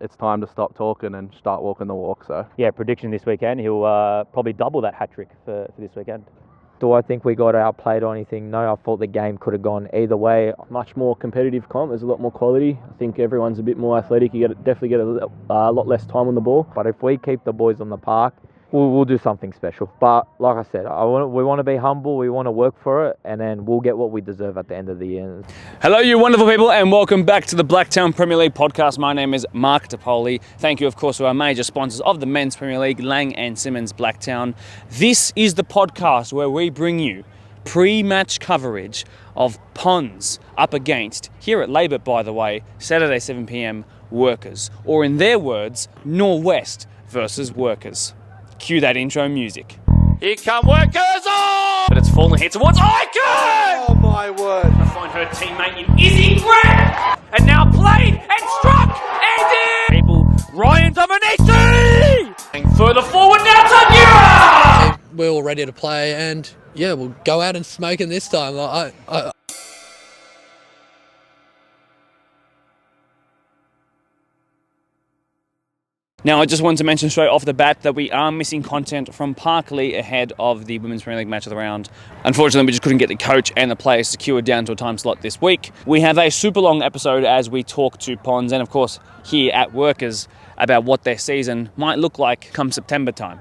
it's time to stop talking and start walking the walk. So yeah, prediction this weekend, he'll probably double that hat trick for this weekend. Do I think we got outplayed or anything? No, I thought the game could have gone either way. Much more competitive comp. There's a lot more quality. I think everyone's a bit more athletic. You definitely get a lot less time on the ball. But if we keep the boys on the park, we'll do something special. But like I said, we want to be humble. We want to work for it, and then we'll get what we deserve at the end of the year. Hello, you wonderful people, and welcome back to the Blacktown Premier League podcast. My name is Mark DePoli. Thank you, of course, to our major sponsors of the Men's Premier League, Lang and Simmons Blacktown. This is the podcast where we bring you pre-match coverage of Ponds up against, here at 𝐴𝐵𝐿, by the way, Saturday 7 p.m, Workers. Or in their words, Norwest versus Workers. Cue that intro music. Here come Workers! Oh! But it's fallen here towards Icon! Oh my word. To find her teammate in Izzy Grant! And now played and struck! And in! People, Ryan Dominici! And further forward now to Nira! We're all ready to play, and yeah, we'll go out and smoke it this time. Now, I just wanted to mention straight off the bat that we are missing content from Parkley ahead of the Women's Premier League match of the round. Unfortunately, we just couldn't get the coach and the players secured down to a time slot this week. We have a super long episode as we talk to Ponds and, of course, here at Workers about what their season might look like come September time,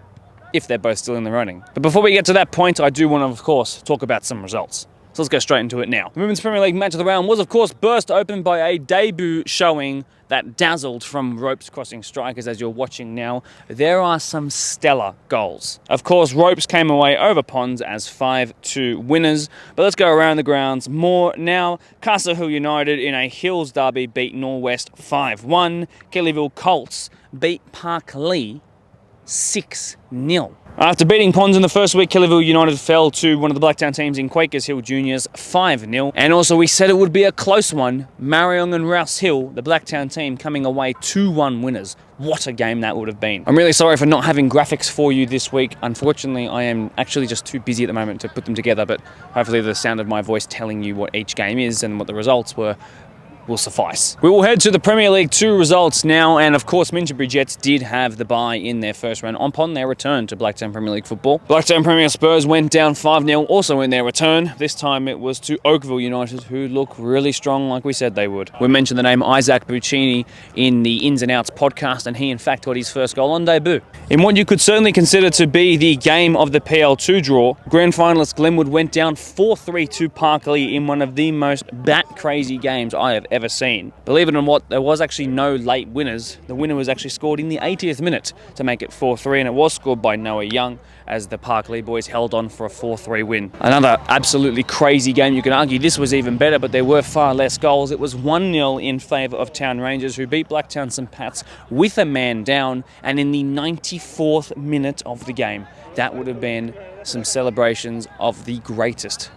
if they're both still in the running. But before we get to that point, I do want to, of course, talk about some results. So let's go straight into it now. The Women's Premier League match of the round was, of course, burst open by a debut showing that dazzled from ropes crossing strikers as you're watching now. There are some stellar goals. Of course, ropes came away over Ponds as 5-2 winners. But let's go around the grounds more now. Castle Hill United in a Hills derby beat Norwest 5-1. Kellyville Colts beat Parkley 6-0. After beating Ponds in the first week, Kellyville United fell to one of the Blacktown teams in Quakers Hill Juniors 5-0. And also we said it would be a close one. Marion and Rouse Hill, the Blacktown team, coming away 2-1 winners. What a game that would have been. I'm really sorry for not having graphics for you this week. Unfortunately, I am actually just too busy at the moment to put them together, but hopefully the sound of my voice telling you what each game is and what the results were will suffice. We will head to the Premier League 2 results now, and of course Minchinbury Jets did have the bye in their first round upon their return to Blacktown Premier League football. Blacktown Premier Spurs went down 5-0 also in their return. This time it was to Oakville United, who look really strong like we said they would. We mentioned the name Isaac Buccini in the Ins and Outs podcast, and he in fact got his first goal on debut. In what you could certainly consider to be the game of the PL2 draw, grand finalist Glenwood went down 4-3 to Parkley in one of the most bat-crazy games I have ever seen. Believe it or not, there was actually no late winners. The winner was actually scored in the 80th minute to make it 4-3, and it was scored by Noah Young as the Parkley boys held on for a 4-3 win. Another absolutely crazy game. You can argue this was even better, but there were far less goals. It was 1-0 in favour of Town Rangers, who beat Blacktown St Pat's with a man down, and in the 94th minute of the game, that would have been some celebrations of the greatest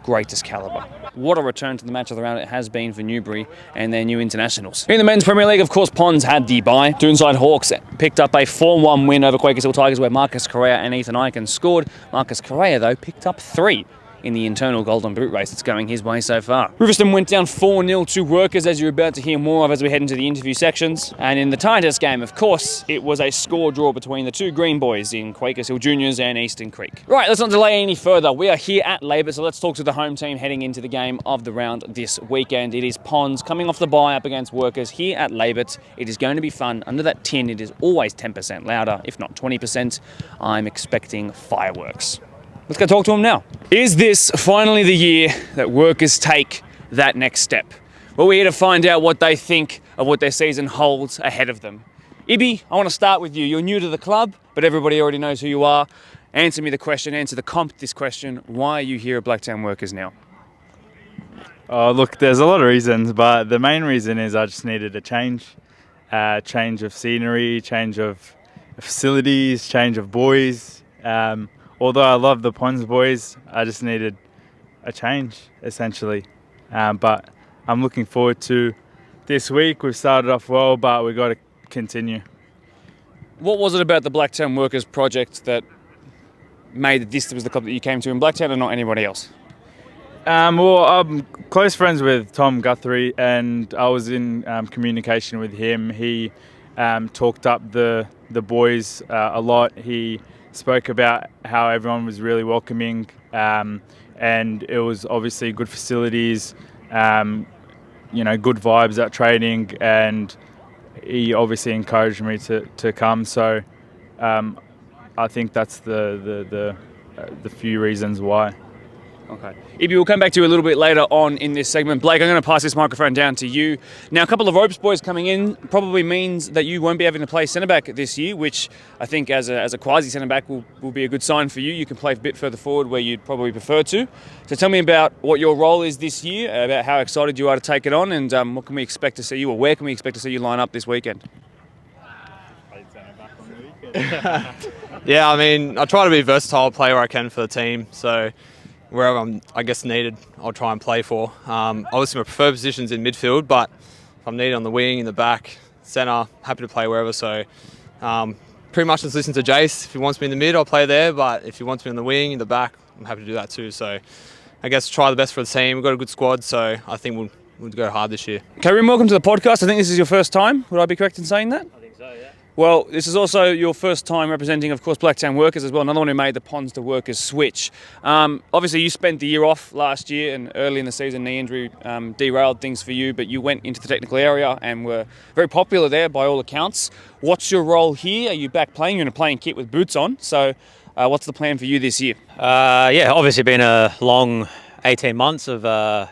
calibre. What a return to the match of the round it has been for Newbury and their new internationals. In the Men's Premier League, of course, Ponds had the bye. Doonside Hawks picked up a 4-1 win over Quakers Hill Tigers, where Marcus Correa and Ethan Icon scored. Marcus Correa, though, picked up 3 in the internal Golden Boot race that's going his way so far. Riverston went down 4-0 to Workers, as you're about to hear more of as we head into the interview sections. And in the tightest game, of course, it was a score draw between the two green boys in Quakers Hill Juniors and Eastern Creek. Right, let's not delay any further. We are here at 𝐴𝐵𝐿, so let's talk to the home team heading into the game of the round this weekend. It is Ponds coming off the bye up against Workers here at 𝐴𝐵𝐿. It is going to be fun. Under that tin, it is always 10% louder, if not 20%. I'm expecting fireworks. Let's go talk to them now. Is this finally the year that Workers take that next step? Well, we're here to find out what they think of what their season holds ahead of them. Ibby, I want to start with you. You're new to the club, but everybody already knows who you are. Answer me the question, answer the comp this question. Why are you here at Blacktown Workers now? Oh, look, there's a lot of reasons, but the main reason is I just needed a change of scenery, change of facilities, change of boys. Although I love the Ponds boys, I just needed a change, essentially. But I'm looking forward to this week. We've started off well, but we've got to continue. What was it about the Blacktown Workers project that made this was the club that you came to in Blacktown and not anybody else? Well, I'm close friends with Tom Guthrie, and I was in communication with him. He talked up the boys a lot. He spoke about how everyone was really welcoming, and it was obviously good facilities, good vibes at training, and he obviously encouraged me to come. So I think that's the few reasons why. Okay. Ippi, we'll come back to you a little bit later on in this segment. Blake, I'm going to pass this microphone down to you. Now, a couple of ropes boys coming in probably means that you won't be having to play centre-back this year, which I think as a quasi-centre-back will be a good sign for you. You can play a bit further forward where you'd probably prefer to. So tell me about what your role is this year, about how excited you are to take it on, and what can we expect to see you, or where can we expect to see you line up this weekend? Yeah, I mean, I try to be versatile, play where I can for the team. So wherever I'm, I guess, needed, I'll try and play for. Obviously, my preferred position's in midfield, but if I'm needed on the wing, in the back, centre, happy to play wherever. So pretty much just listen to Jace. If he wants me in the mid, I'll play there. But if he wants me in the wing, in the back, I'm happy to do that too. So I guess try the best for the team. We've got a good squad, so I think we'll go hard this year. Karim, welcome to the podcast. I think this is your first time. Would I be correct in saying that? I think so, yeah. Well, this is also your first time representing, of course, Blacktown Workers as well, another one who made the Ponds to Workers switch. Obviously, you spent the year off last year, and early in the season, knee injury derailed things for you, but you went into the technical area and were very popular there by all accounts. What's your role here? Are you back playing? You're in a playing kit with boots on, so what's the plan for you this year? Obviously been a long 18 months of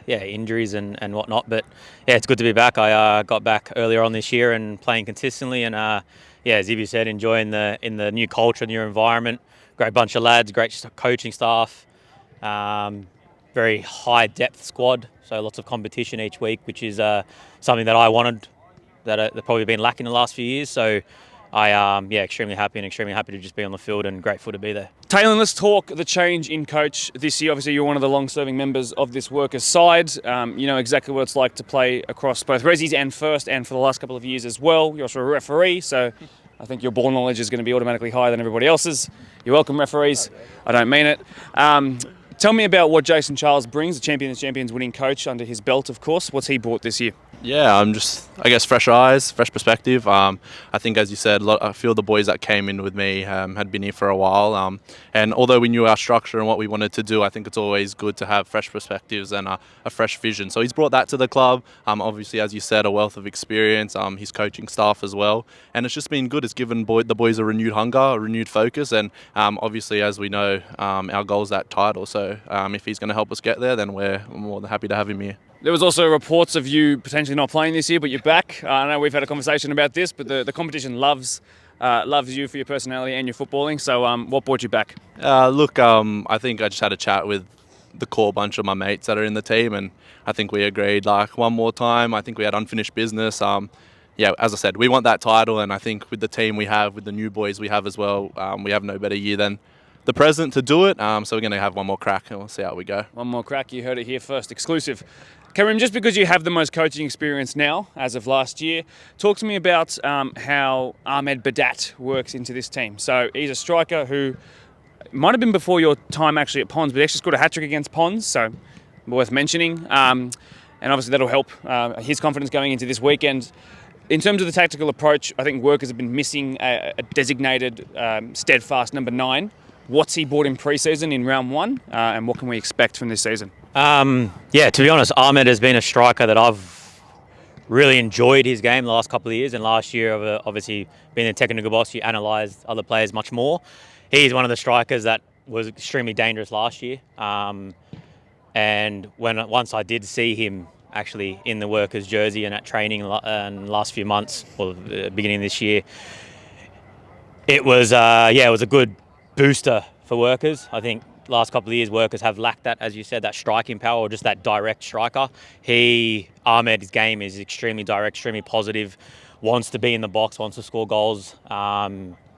injuries and whatnot, but yeah, it's good to be back. I got back earlier on this year and playing consistently, and as Ippi said, enjoying the new culture, new environment. Great bunch of lads, great coaching staff, very high depth squad, so lots of competition each week, which is something that I wanted, that probably been lacking the last few years. So I extremely happy to just be on the field and grateful to be there. Taylor, let's talk the change in coach this year. Obviously, you're one of the long-serving members of this Workers side. You know exactly what it's like to play across both Resis and First, and for the last couple of years as well. You're also a referee, so I think your ball knowledge is going to be automatically higher than everybody else's. You're welcome, referees. I don't mean it. Tell me about what Jason Charles brings, the Champion of Champions winning coach under his belt, of course. What's he brought this year? Yeah, I'm just, I guess, fresh eyes, fresh perspective. I think, as you said, a few of the boys that came in with me had been here for a while. And although we knew our structure and what we wanted to do, I think it's always good to have fresh perspectives and a fresh vision. So he's brought that to the club. Obviously, as you said, a wealth of experience, his coaching staff as well. And it's just been good. It's given the boys a renewed hunger, a renewed focus. And obviously, as we know, our goal is that title. So if he's going to help us get there, then we're more than happy to have him here. There was also reports of you potentially not playing this year, but you're back. I know we've had a conversation about this, but the competition loves you for your personality and your footballing. So what brought you back? I think I just had a chat with the core bunch of my mates that are in the team, and I think we agreed one more time. I think we had unfinished business. As I said, we want that title, and I think with the team we have, with the new boys we have as well, we have no better year than the present to do it. So we're going to have one more crack and we'll see how we go. One more crack. You heard it here first, exclusive. Karim, just because you have the most coaching experience now, as of last year, talk to me about how 𝐷𝐻 works into this team. So he's a striker who might have been before your time actually at Ponds, but he actually scored a hat-trick against Ponds, so worth mentioning. And obviously that'll help his confidence going into this weekend. In terms of the tactical approach, I think Workers have been missing a designated steadfast number 9. What's he brought in pre-season in round 1, and what can we expect from this season? To be honest, 𝐷𝐻 has been a striker that I've really enjoyed his game the last couple of years, and last year, obviously being a technical boss, you analysed other players much more. He's one of the strikers that was extremely dangerous last year, and once I did see him actually in the Workers jersey and at training in the last few months, or the beginning of this year, it was a good booster for Workers. I think last couple of years Workers have lacked that, as you said, that striking power or just that direct striker. 𝐷𝐻's game is extremely direct, extremely positive, wants to be in the box, wants to score goals.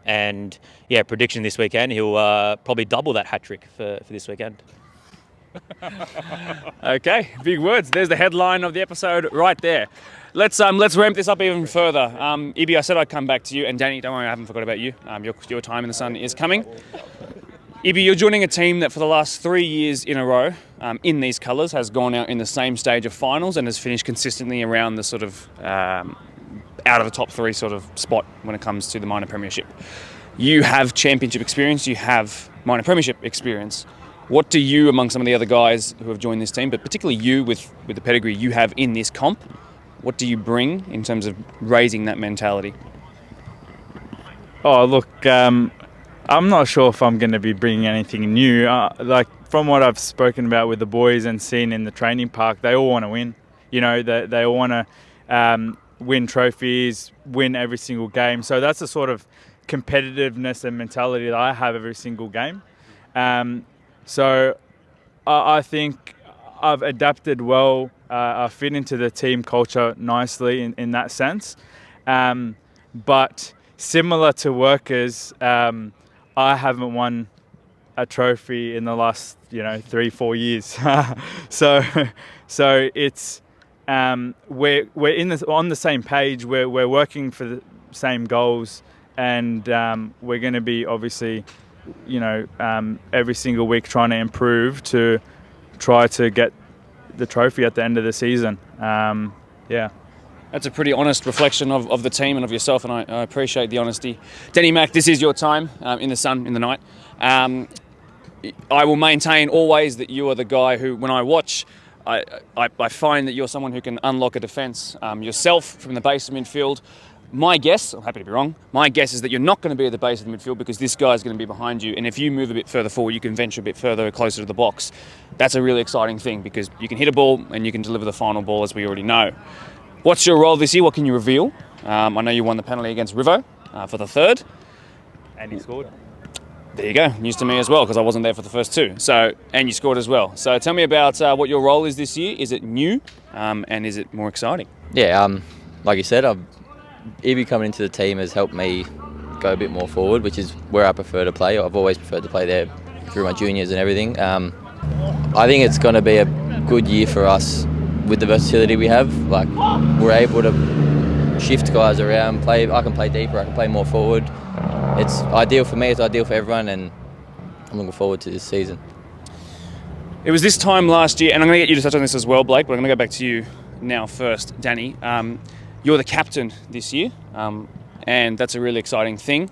Prediction this weekend, he'll probably double that hat-trick for this weekend. Okay, big words. There's the headline of the episode right there. Let's ramp this up even further. Ippi, I said I'd come back to you, and Danny, don't worry, I haven't forgot about you. Your time in the sun is coming. Ippi, you're joining a team that for the last 3 years in a row, in these colours, has gone out in the same stage of finals and has finished consistently around the sort of out of the top 3 sort of spot when it comes to the minor premiership. You have championship experience, you have minor premiership experience. What do you, among some of the other guys who have joined this team, but particularly you with the pedigree you have in this comp, what do you bring in terms of raising that mentality? Oh, look, I'm not sure if I'm going to be bringing anything new. Like from what I've spoken about with the boys and seen in the training park, they all want to win. You know, they all want to win trophies, win every single game. So that's the sort of competitiveness and mentality that I have every single game. So I think I've adapted well. I fit into the team culture nicely in that sense. But similar to Workers, I haven't won a trophy in the last 3-4 years. so it's we're on the same page. We're working for the same goals, and we're going to be obviously every single week trying to improve to try to get the trophy at the end of the season. That's a pretty honest reflection of the team and of yourself, and I appreciate the honesty. Danny Mac, this is your time in the sun, in the night. I will maintain always that you are the guy who, when I watch, I find that you're someone who can unlock a defence yourself from the base of midfield. My guess, I'm happy to be wrong, my guess is that you're not going to be at the base of the midfield because this guy's going to be behind you, and if you move a bit further forward, you can venture a bit further closer to the box. That's a really exciting thing because you can hit a ball and you can deliver the final ball, as we already know. What's your role this year? What can you reveal? I know you won the penalty against Rivo for the 3rd. And he scored. There you go. News to me as well because I wasn't there for the first 2. So, and you scored as well. So tell me about what your role is this year. Is it new and is it more exciting? Yeah, like you said, Ivy coming into the team has helped me go a bit more forward, which is where I prefer to play. I've always preferred to play there through my juniors and everything. I think it's going to be a good year for us with the versatility we have. Like, we're able to shift guys around, I can play deeper, I can play more forward. It's ideal for me, it's ideal for everyone, and I'm looking forward to this season. It was this time last year, and I'm going to get you to touch on this as well, Blake, but I'm going to go back to you now first. Danny, you're the captain this year, and that's a really exciting thing.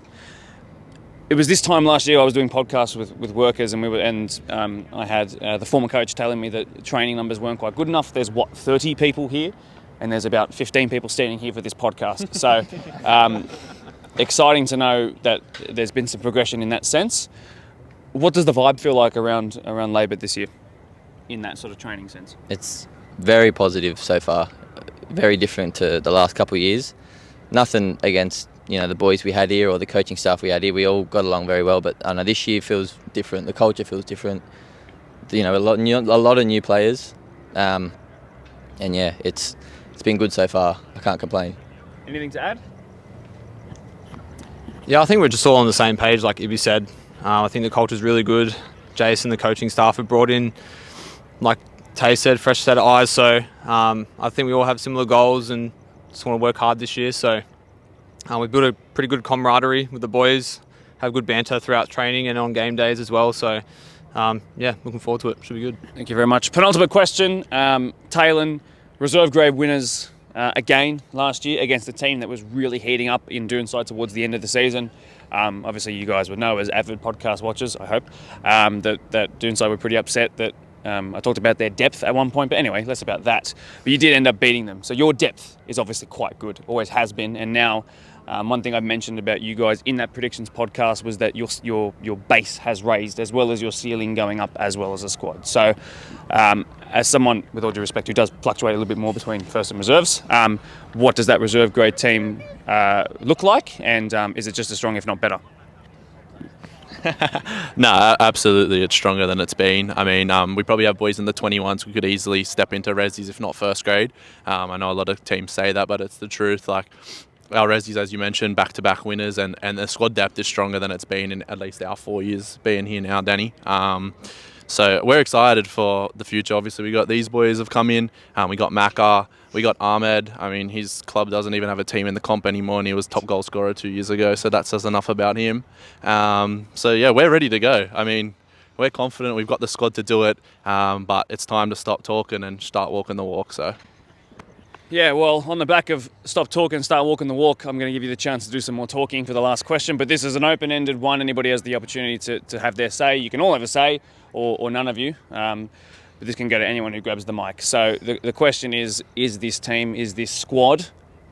It was this time last year I was doing podcasts with Workers, and I had the former coach telling me that training numbers weren't quite good enough. There's 30 people here, and there's about 15 people standing here for this podcast. So exciting to know that there's been some progression in that sense. What does the vibe feel like around Labour this year, in that sort of training sense? It's very positive so far. Very different to the last couple of years. Nothing against the boys we had here or the coaching staff we had here. We all got along very well, but I know this year feels different. The culture feels different. A lot of new players, and yeah, it's been good so far. I can't complain. Anything to add? Yeah, I think we're just all on the same page, like Ibby said. I think the culture's really good. Jason, the coaching staff, have brought in, like Tay said, fresh set of eyes. So I think we all have similar goals and just want to work hard this year. So we've built a pretty good camaraderie with the boys, have good banter throughout training and on game days as well. So looking forward to it. Should be good. Thank you very much. Penultimate question. Talon, reserve grade winners again last year against a team that was really heating up in Doonside towards the end of the season. Obviously, you guys would know as avid podcast watchers, I hope, that Doonside were pretty upset that I talked about their depth at one point, but anyway, less about that. But you did end up beating them. So your depth is obviously quite good, always has been. And now, one thing I mentioned about you guys in that predictions podcast was that your base has raised as well as your ceiling going up as well as a squad. So as someone, with all due respect, who does fluctuate a little bit more between first and reserves, what does that reserve grade team look like? And is it just as strong, if not better? No, absolutely, it's stronger than it's been. I mean, we probably have boys in the 21s who could easily step into resis if not first grade. I know a lot of teams say that, but it's the truth. Like, our resis, as you mentioned, back-to-back winners, and the squad depth is stronger than it's been in at least our 4 years being here now, Danny. So we're excited for the future. Obviously, we got these boys have come in. We got Macca, we got Ahmed. I mean, his club doesn't even have a team in the comp anymore, and he was top goal scorer 2 years ago. So that says enough about him. So yeah, we're ready to go. I mean, we're confident. We've got the squad to do it. But it's time to stop talking and start walking the walk. So. Yeah, well, on the back of stop talking, start walking the walk, I'm going to give you the chance to do some more talking for the last question. But this is an open-ended one. Anybody has the opportunity to have their say. You can all have a say, or none of you. But this can go to anyone who grabs the mic. So the question is this team, is this squad,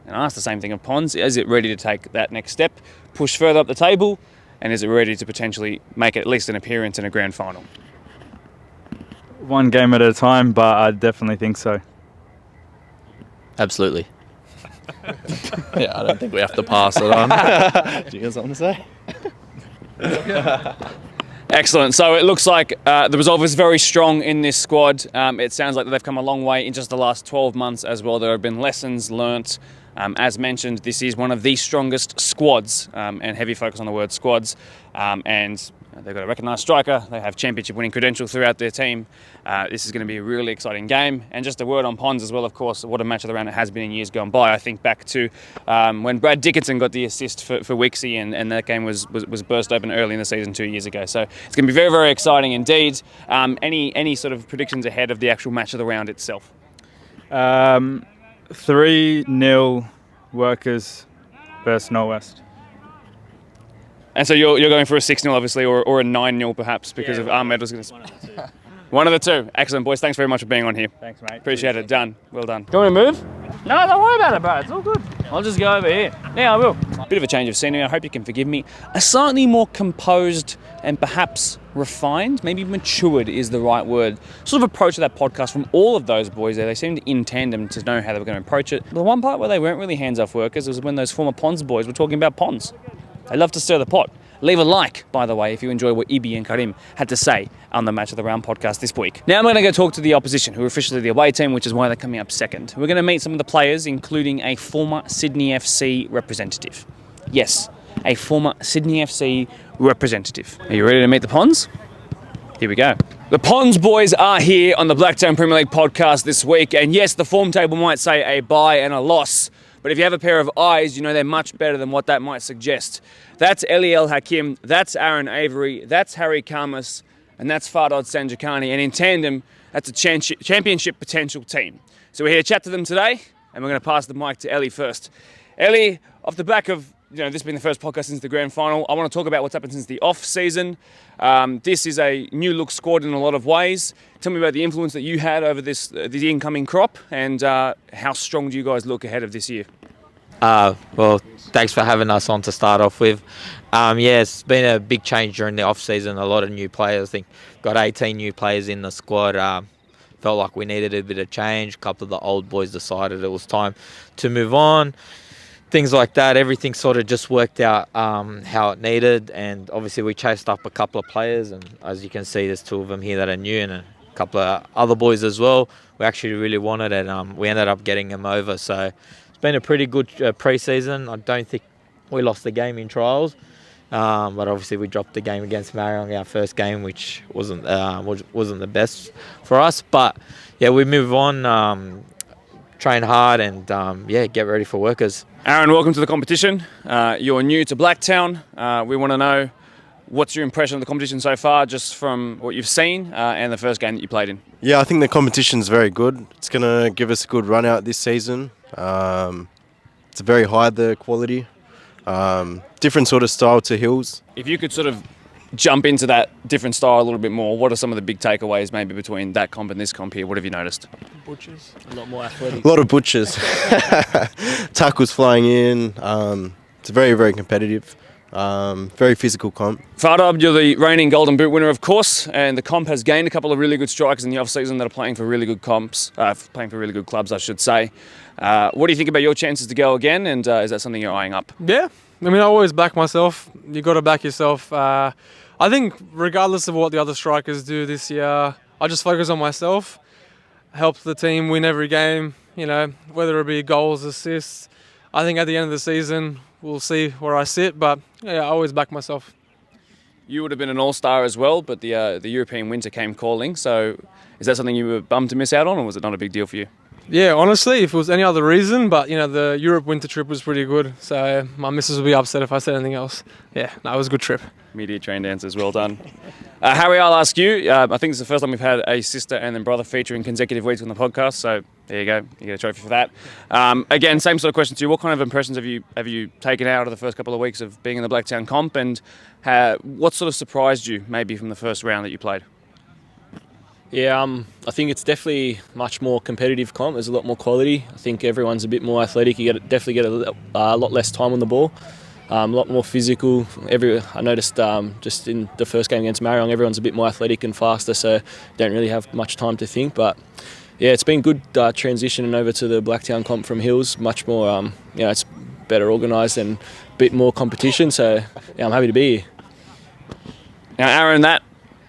and I ask the same thing of Ponds, is it ready to take that next step, push further up the table, and is it ready to potentially make at least an appearance in a grand final? One game at a time, but I definitely think so. Absolutely. Yeah, I don't think we have to pass it on. Do you guys have something to say? Excellent. So it looks like the resolve is very strong in this squad. It sounds like they've come a long way in just the last 12 months as well. There have been lessons learnt. As mentioned, this is one of the strongest squads, and heavy focus on the word squads. And they've got a recognised striker. They have championship winning credentials throughout their team. This is going to be a really exciting game. And just a word on Ponds as well, of course, what a match of the round it has been in years gone by. I think back to when Brad Dickinson got the assist for 𝐕𝐚𝐲, and that game was burst open early in the season 2 years ago. So it's going to be very, very exciting indeed. Any sort of predictions ahead of the actual match of the round itself? 3-0 Workers versus Northwest. And so you're going for a 6-0 obviously, or a 9-0 perhaps, because of 𝐷𝐼𝐑𝐒𝐲 was going to... One of the two. Excellent, boys. Thanks very much for being on here. Thanks, mate. Appreciate it. Done. Well done. Do you want me to move? No, don't worry about it, bro. It's all good. I'll just go over here. Yeah, I will. Bit of a change of scenery. I hope you can forgive me. A slightly more composed and perhaps refined, maybe matured is the right word, sort of approach to that podcast from all of those boys there. They seemed in tandem to know how they were going to approach it. The one part where they weren't really hands-off workers was when those former Ponds boys were talking about ponds. They love to stir the pot. Leave a like, by the way, if you enjoy what 𝐸𝐵 and Karim had to say on the Match of the Round podcast this week. Now I'm going to go talk to the opposition, who are officially the away team, which is why they're coming up second. We're going to meet some of the players, including a former Sydney FC representative. Yes, a former Sydney FC representative. Are you ready to meet the Ponds? Here we go. The Ponds boys are here on the Blacktown Premier League podcast this week, and yes, the form table might say a bye and a loss, but if you have a pair of eyes, you know they're much better than what that might suggest. That's 𝐿𝐴𝐿 𝐷𝐿, that's Aaron Avery, that's Harry Khamis, and that's Fardod Sanjikani. And in tandem, that's a championship potential team. So we're here to chat to them today, and we're going to pass the mic to Ellie first. Ellie, off the back of this being the first podcast since the grand final, I want to talk about what's happened since the off season. This is a new look squad in a lot of ways. Tell me about the influence that you had over the incoming crop, and how strong do you guys look ahead of this year? Well, thanks for having us on to start off with. Yeah, it's been a big change during the off-season. A lot of new players. I think got 18 new players in the squad. Felt like we needed a bit of change. A couple of the old boys decided it was time to move on. Things like that. Everything sort of just worked out how it needed. And obviously we chased up a couple of players. And as you can see, there's 2 of them here that are new and a couple of other boys as well. We actually really wanted it. We ended up getting them over. So been a pretty good pre-season. I don't think we lost the game in trials, but obviously we dropped the game against Marion, our first game, which wasn't the best for us. But yeah, we move on, train hard, and get ready for Workers. Aaron, welcome to the competition. You're new to Blacktown. We want to know what's your impression of the competition so far, just from what you've seen and the first game that you played in. Yeah, I think the competition's very good. It's going to give us a good run out this season. It's very high, the quality. Different sort of style to Hills. If you could sort of jump into that different style a little bit more, what are some of the big takeaways maybe between that comp and this comp here? What have you noticed? Butchers, a lot more athletic. A lot of butchers. Tackles flying in. It's very, very competitive. Very physical comp. Fardod, you're the reigning Golden Boot winner, of course, and the comp has gained a couple of really good strikers in the off-season that are playing for really good clubs, I should say. What do you think about your chances to go again, and is that something you're eyeing up? Yeah, I mean, I always back myself. You got to back yourself. I think regardless of what the other strikers do this year, I just focus on myself, help the team win every game, whether it be goals, assists. I think at the end of the season, we'll see where I sit, but yeah, I always back myself. You would have been an all-star as well, but the European winter came calling. So is that something you were bummed to miss out on, or was it not a big deal for you? Yeah, honestly, if it was any other reason, but the Europe winter trip was pretty good. So my missus would be upset if I said anything else. Yeah, no, it was a good trip. Media trained answers, well done. Harry, I'll ask you. I think it's the first time we've had a sister and then brother feature in consecutive weeks on the podcast, so There you go. You get a trophy for that. Again, same sort of question to you. What kind of impressions have you taken out of the first couple of weeks of being in the Blacktown comp, and what sort of surprised you maybe from the first round that you played? Yeah, I think it's definitely much more competitive comp. There's a lot more quality. I think everyone's a bit more athletic. You definitely get a lot less time on the ball. A lot more physical. I noticed just in the first game against Marion, everyone's a bit more athletic and faster, so don't really have much time to think. But yeah, it's been good transitioning over to the Blacktown comp from Hills. Much more, it's better organised and a bit more competition. So yeah, I'm happy to be here. Now, Aaron, that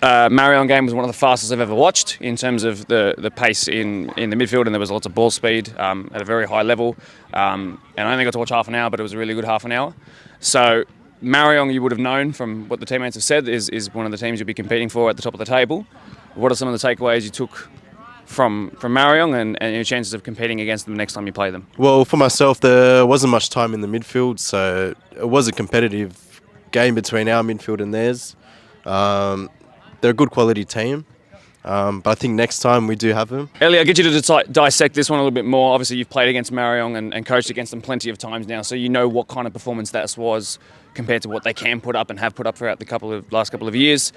Marion game was one of the fastest I've ever watched in terms of the pace in the midfield, and there was lots of ball speed at a very high level. And I only got to watch half an hour, but it was a really good half an hour. So Marion, you would have known from what the teammates have said, is one of the teams you'll be competing for at the top of the table. What are some of the takeaways you took from Marion and your chances of competing against them next time you play them? Well, for myself, there wasn't much time in the midfield, so it was a competitive game between our midfield and theirs. They're a good quality team, but I think next time we do have them. Ellie, I'll get you to dissect this one a little bit more. Obviously, you've played against Marion and coached against them plenty of times now, so you know what kind of performance that was compared to what they can put up and have put up throughout the last couple of years.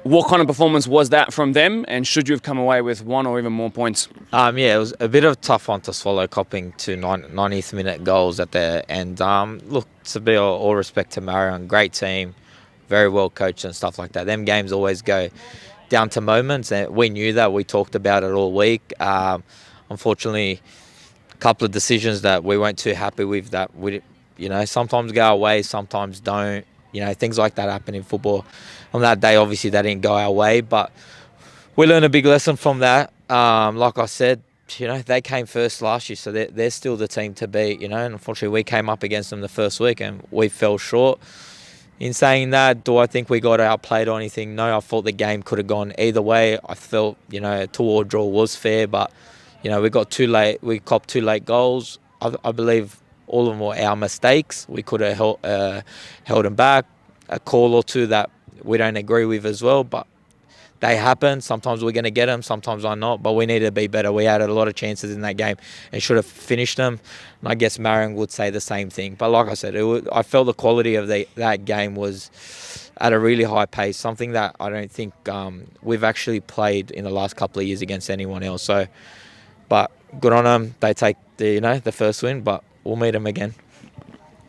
What kind of performance was that from them, and should you have come away with one or even more points? Yeah, it was a bit of a tough one to swallow, copping to 90th minute goals at the end. Look, it's a bit of all respect to Marion, great team, very well coached and stuff like that. Them games always go down to moments, and we knew that. We talked about it all week. Unfortunately, a couple of decisions that we weren't too happy with that sometimes go our way, sometimes don't. Things like that happen in football. On that day, obviously, they didn't go our way, but we learned a big lesson from that. Like I said, they came first last year, so they're still the team to beat, and unfortunately, we came up against them the first week and we fell short. In saying that, do I think we got outplayed or anything? No, I thought the game could have gone either way. I felt, a 2-2 draw was fair, but, we got too late. We copped 2 late goals. I believe all of them were our mistakes. We could have held them back. A call or two that we don't agree with as well, but they happen. Sometimes we're going to get them, sometimes I'm not, but we need to be better. We had a lot of chances in that game and should have finished them. And I guess Marion would say the same thing. But like I said, I felt the quality of that game was at a really high pace, something that I don't think we've actually played in the last couple of years against anyone else. So, but good on them. They take the first win, but we'll meet them again.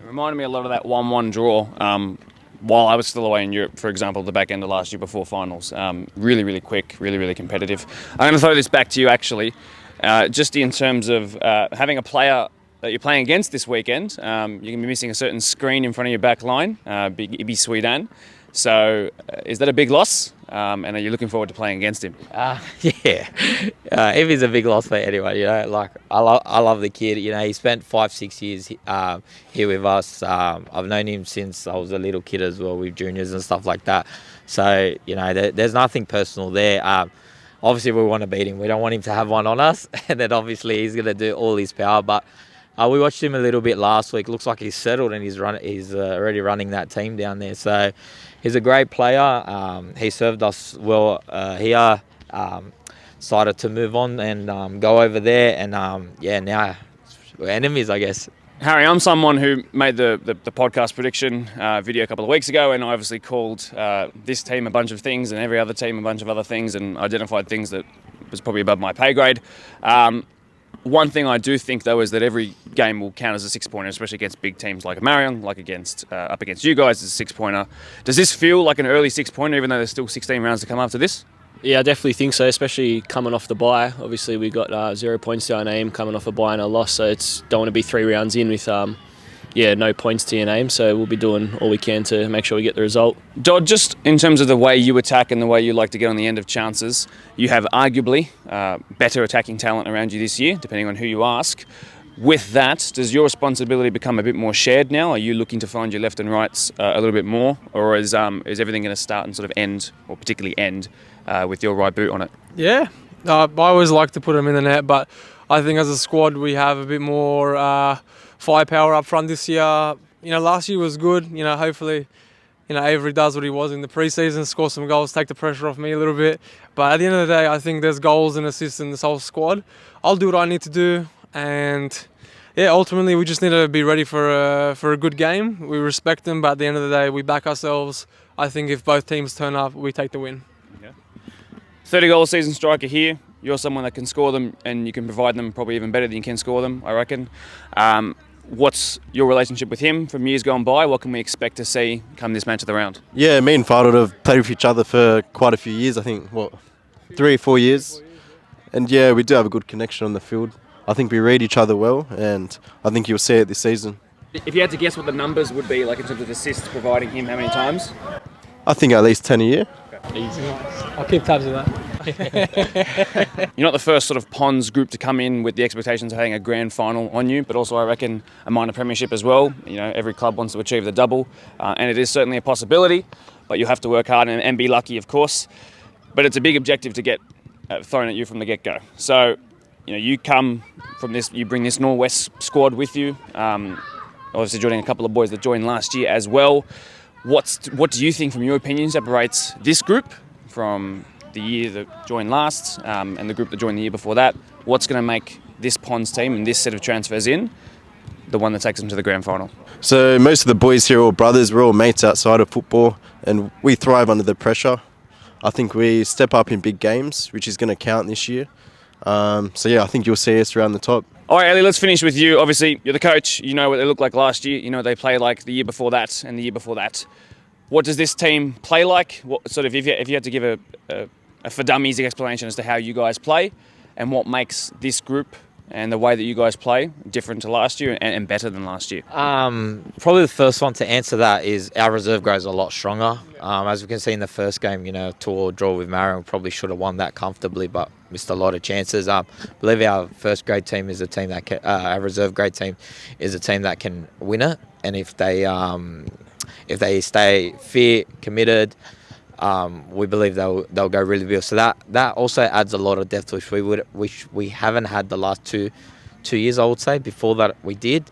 It reminded me a lot of that 1-1 draw. While I was still away in Europe, for example, the back end of last year before finals. Really, really quick, really, really competitive. I'm going to throw this back to you, actually, just in terms of having a player that you're playing against this weekend. You're going to be missing a certain screen in front of your back line, big 𝐵𝐵. So is that a big loss? And are you looking forward to playing against him? Yeah. If he's a big loss for anyone, like I love the kid. He spent 5-6 years here with us. I've known him since I was a little kid as well, with juniors and stuff like that. So there's nothing personal there. Obviously, we want to beat him. We don't want him to have one on us, and then obviously he's going to do all his power. But we watched him a little bit last week. Looks like he's settled and he's already running that team down there. So he's a great player. He served us well here. Decided to move on and go over there. And now we're enemies, I guess. Harry, I'm someone who made the podcast prediction video a couple of weeks ago, and I obviously called this team a bunch of things and every other team a bunch of other things, and identified things that was probably above my pay grade. One thing I do think, though, is that every game will count as a 6-pointer, especially against big teams like Marion, like up against you guys as a 6-pointer. Does this feel like an early 6-pointer, even though there's still 16 rounds to come after this? Yeah, I definitely think so, especially coming off the bye. Obviously, we got 0 points to our name coming off a bye and a loss, so don't want to be 3 rounds in with no points to your name. So we'll be doing all we can to make sure we get the result. Dodd, just in terms of the way you attack and the way you like to get on the end of chances, you have arguably better attacking talent around you this year, depending on who you ask. With that, does your responsibility become a bit more shared now? Are you looking to find your left and rights a little bit more, or is everything going to start and sort of end, or particularly end, with your right boot on it? Yeah, I always like to put them in the net, but I think as a squad we have a bit more firepower up front this year. Last year was good. Hopefully Avery does what he was in the preseason, score some goals, take the pressure off me a little bit. But at the end of the day, I think there's goals and assists in this whole squad. I'll do what I need to do, and yeah, ultimately we just need to be ready for a good game. We respect them, but at the end of the day, we back ourselves. I think if both teams turn up, we take the win. 30-goal season striker here. You're someone that can score them, and you can provide them probably even better than you can score them, I reckon. What's your relationship with him from years gone by? What can we expect to see come this match of the round? Yeah, me and Fardod have played with each other for quite a few years. I think, 3 or 4 years. And yeah, we do have a good connection on the field. I think we read each other well, and I think you'll see it this season. If you had to guess what the numbers would be, like in terms of assists providing him, how many times? I think at least 10 a year. Easy. I'll keep tabs of that. You're not the first sort of Ponds group to come in with the expectations of having a grand final on you, but also I reckon a minor premiership as well. Every club wants to achieve the double, and it is certainly a possibility, but you have to work hard and be lucky, of course. But it's a big objective to get thrown at you from the get-go. So, you come from this, you bring this Norwest squad with you, obviously joining a couple of boys that joined last year as well. What do you think, from your opinion, separates this group from the year that joined last and the group that joined the year before that? What's going to make this Ponds team and this set of transfers in the one that takes them to the grand final? So most of the boys here are all brothers. We're all mates outside of football, and we thrive under the pressure. I think we step up in big games, which is going to count this year. So yeah, I think you'll see us around the top. All right, Ellie, let's finish with you. Obviously, you're the coach. You know what they looked like last year. You know what they play like the year before that and the year before that. What does this team play like? What sort of, if you had to give a for dummies explanation as to how you guys play, and what makes this group and the way that you guys play different to last year and better than last year? Probably the first one to answer that is our reserve grade is a lot stronger. As we can see in the first game, 2-2 draw with Marion, we probably should have won that comfortably, but missed a lot of chances. I believe our first grade team is a team that our reserve grade team is a team that can win it, and if they stay fit, committed, we believe they'll go really well. So that also adds a lot of depth, which we haven't had the last two years, I would say. Before that, we did.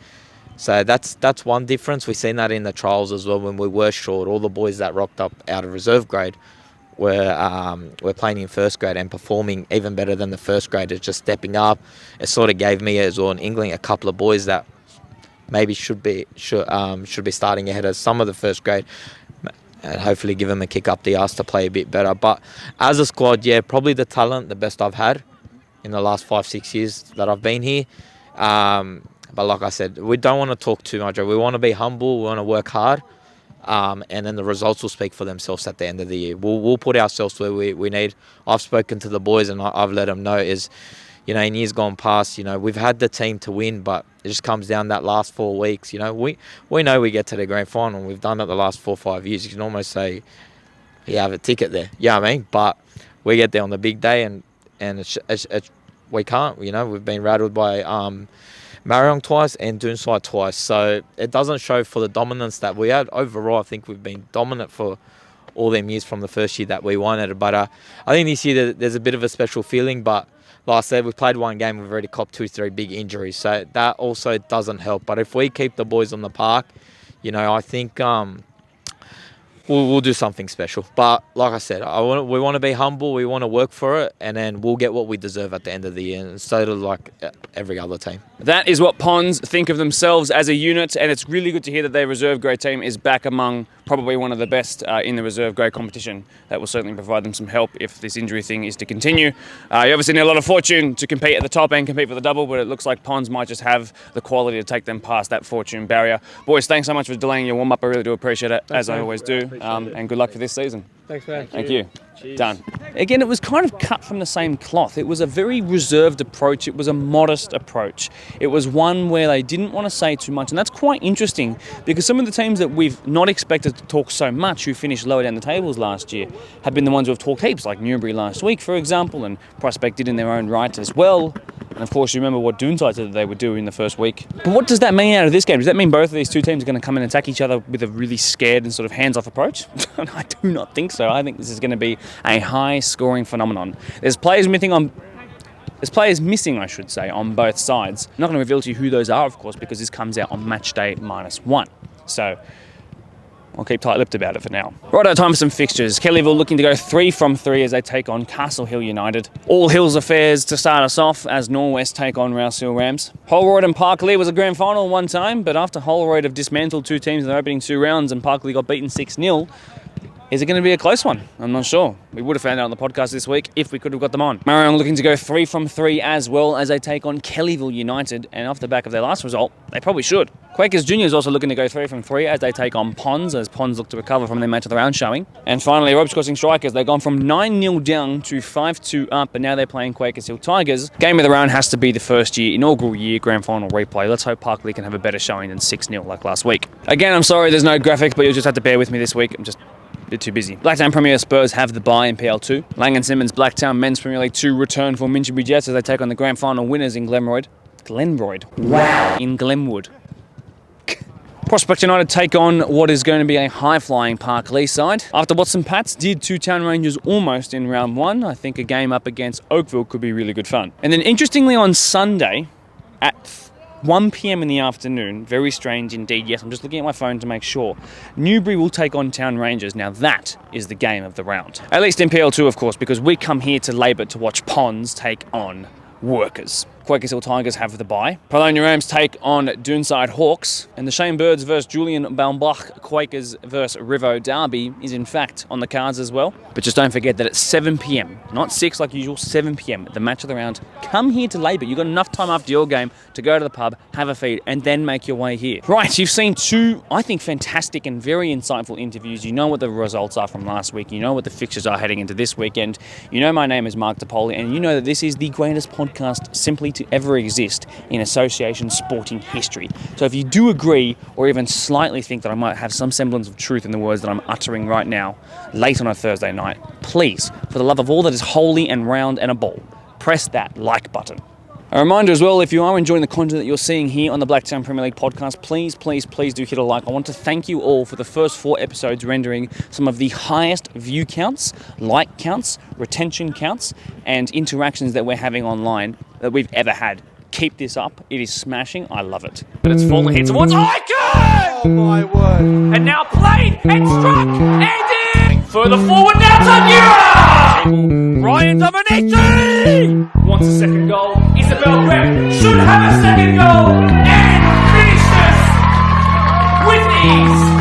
So that's one difference. We've seen that in the trials as well when we were short. All the boys that rocked up out of reserve grade were playing in first grade and performing even better than the first graders, just stepping up. It sort of gave me as well in England a couple of boys that maybe should be starting ahead of some of the first grade, and hopefully give them a kick up the arse to play a bit better. But as a squad, yeah, probably the talent, the best I've had in the last 5-6 years that I've been here. But like I said, we don't want to talk too much. We want to be humble. We want to work hard. And then the results will speak for themselves at the end of the year. We'll put ourselves where we need. I've spoken to the boys and I've let them know is, in years gone past, we've had the team to win, but it just comes down that last 4 weeks. We know we get to the grand final. We've done it the last 4 or 5 years. You can almost say you have a ticket there. Yeah, I mean, but we get there on the big day and it's we can't. We've been rattled by Marion twice and Doonside twice. So it doesn't show for the dominance that we had. Overall, I think we've been dominant for all them years from the first year that we won it. But I think this year there's a bit of a special feeling. But like I said, we've played one game, we've already copped 2-3 big injuries. So that also doesn't help. But if we keep the boys on the park, I think we'll do something special. But like I said, we want to be humble, we want to work for it, and then we'll get what we deserve at the end of the year. And so do like every other team. That is what Ponds think of themselves as a unit, and it's really good to hear that their reserve grade team is back among probably one of the best in the reserve grade competition. That will certainly provide them some help if this injury thing is to continue. You obviously need a lot of fortune to compete at the top and compete for the double, but it looks like Ponds might just have the quality to take them past that fortune barrier. Boys, thanks so much for delaying your warm-up. I really do appreciate it, as I always do, and good luck for this season. Thanks, man. Thank you. Done. Again, it was kind of cut from the same cloth. It was a very reserved approach. It was a modest approach. It was one where they didn't want to say too much, and that's quite interesting because some of the teams that we've not expected to talk so much, who finished lower down the tables last year, have been the ones who have talked heaps, like Newbury last week, for example, and Prospect did in their own right as well. And of course, you remember what Doonside said that they would do in the first week. But what does that mean out of this game? Does that mean both of these two teams are going to come and attack each other with a really scared and sort of hands-off approach? I do not think so. I think this is going to be a high-scoring phenomenon. There's players missing, I should say, on both sides. I'm not going to reveal to you who those are, of course, because this comes out on match day -1. So I'll keep tight-lipped about it for now. Right, time for some fixtures. Kellyville looking to go 3 from 3 as they take on Castle Hill United. All Hills affairs to start us off as Norwest take on Rousehill Rams. Holroyd and Parkley was a grand final one time, but after Holroyd have dismantled 2 teams in the opening 2 rounds and Parkley got beaten 6-0, is it going to be a close one? I'm not sure. We would have found out on the podcast this week if we could have got them on. Marion looking to go 3 from 3 as well as they take on Kellyville United, and off the back of their last result, they probably should. Quakers Junior is also looking to go 3 from 3 as they take on Ponds, as Ponds look to recover from their match of the round showing. And finally, Ropes Crossing Strikers, they've gone from 9-0 down to 5-2 up, and now they're playing Quakers Hill Tigers. Game of the round has to be the first year, inaugural year, grand final replay. Let's hope Parkley can have a better showing than 6-0 like last week. Again, I'm sorry there's no graphic, but you'll just have to bear with me this week. I'm just a bit too busy. Blacktown Premier Spurs have the bye in PL2. Lang and Simmons Blacktown Men's Premier League 2 return for Minchinbury Jets as they take on the grand final winners in Glenroyd. Wow. In Glenwood. Prospect United take on what is going to be a high-flying Parkley side. After what some Pats did to Town Rangers almost in round 1, I think a game up against Oakville could be really good fun. And then interestingly on Sunday at 1 p.m. in the afternoon, very strange indeed. Yes, I'm just looking at my phone to make sure. Newbury will take on Town Rangers. Now that is the game of the round. At least in PL2, of course, because we come here to Labour to watch Ponds take on Workers. Quakers Hill Tigers have the bye. Polonia Rams take on Doonside Hawks, and the Shane Birds versus Julian Baumbach Quakers versus Rivo Derby is in fact on the cards as well. But just don't forget that at 7 p.m, not 6 like usual, 7 p.m, the match of the round, come here to Labour. You've got enough time after your game to go to the pub, have a feed, and then make your way here. Right, you've seen 2, I think, fantastic and very insightful interviews. You know what the results are from last week. You know what the fixtures are heading into this weekend. You know my name is Mark DePoli, and you know that this is the greatest podcast simply to ever exist in association sporting history. So if you do agree or even slightly think that I might have some semblance of truth in the words that I'm uttering right now, late on a Thursday night, please, for the love of all that is holy and round and a ball, press that like button. A reminder as well, if you are enjoying the content that you're seeing here on the Blacktown Premier League podcast, please do hit a like. I want to thank you all for the first 4 episodes rendering some of the highest view counts, like counts, retention counts, and interactions that we're having online that we've ever had. Keep this up. It is smashing. I love it. But it's fallen here towards Icon! Oh my word. And now played and struck and in! Further forward now Tagira! Ryan Dominici! Wants a second goal. Isabel Greb should have a second goal! And finishes with ease!